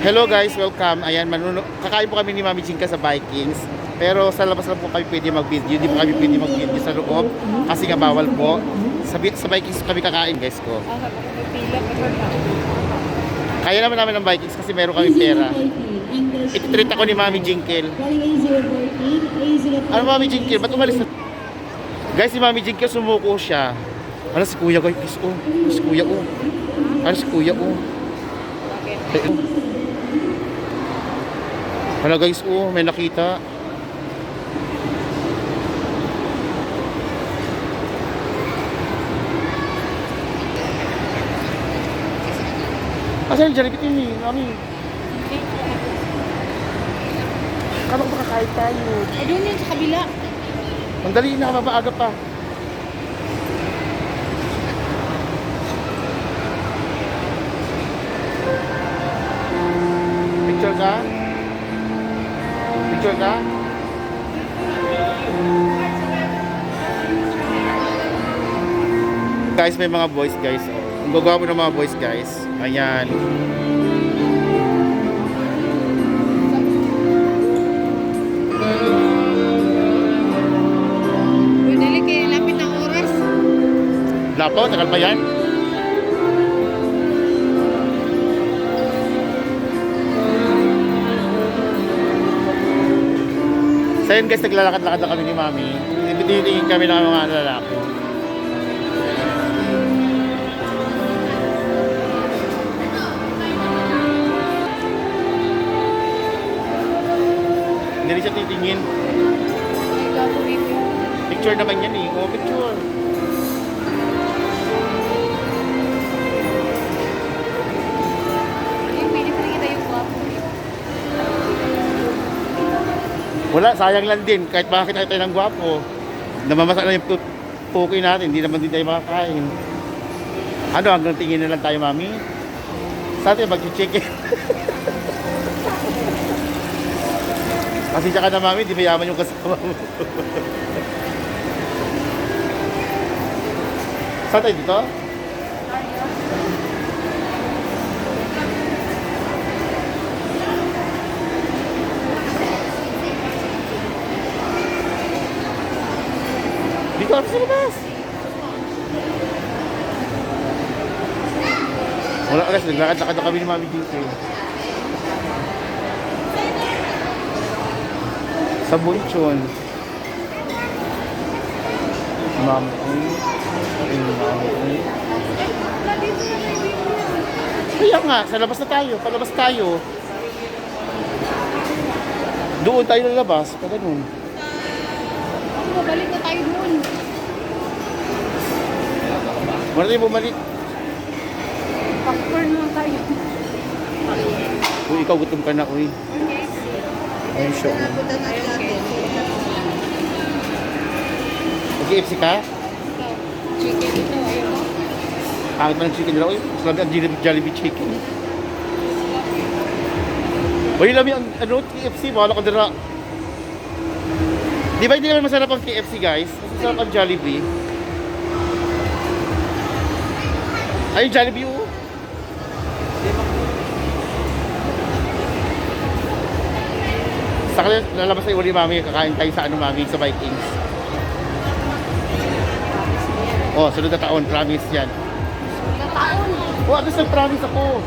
Hello guys, welcome. Ayan, kakain po kami ni Mami Chinka sa Vikings. Pero sa labas lang po kami pwede mag-video. Hindi po kami pwede mag-video sa loob kasi nga bawal po. Sa Vikings kami kakain guys ko. Kaya naman namin ng Vikings kasi meron kami pera. Ititreat ako ni Mami Jinkel. Ano Mami Jinkel? Ba't umalis na? Guys, si Mami Jinkel sumuko siya. Ano si Kuya guys? Oh, si Kuya oh. Ano si Kuya oh. Hala guys, oh, may nakita. Asan yung Jollibee ini, Mami? Kano ba kakain tayo? Eh, doon yun sa kabila. Mandali na, mabaaga pa. Picture ka? Picture ka? Guys, may mga boys guys. Ang gagawa mo ng mga boys guys. Ayan. Dali kaya lapit ang oras. Lapo, tagal pa yan. So yun guys, naglalakad-lakad na kami ni Mami. Tinitingin kami ng mga lalaki. Hindi rin siya titingin. Picture naman yan eh. Oh, picture. Pwede pa kita yung guwapo. Wala, sayang lang din. Kahit makakita tayo ng gwapo. Namamasak na yung pukoy natin. Hindi naman din tayo makakain. Ano, hanggang tingin na lang tayo, Mami? Sa atin, mag-chicken. Kasi tsaka na, Mami, di mayaman yung kasama mo. Saan tayo dito? Dito ako sa labas. Wala guys, naglakad-lakad na kami ni Mami dito. Sa Bunchon. Mami. Kaya nga, sa labas na tayo. Palabas tayo. Doon tayo lalabas. Pa ganun. Balik na tayo doon. Muna tayo bumalik. Popcorn na tayo. Uy, ikaw gutom ka na, uy. Ayun siya. Mag-KFC ka? Chicken ito, ayun mo. Pangit pa ng chicken nila. Uy, mas lami ang Jollibee chicken. Uy, lami ang KFC. Bahala ka dira. Di ba hindi naman masarap ang KFC, guys? Mas masarap ang Jollibee. Ayun, Jollibee, oh. Sa kanila, lalabas tayo ulit, Mami. Kakain tayo sa Mami, sa Vikings. Oh, sunod na taon. Promise yan. Taon. Oh, at least nag-promise ako.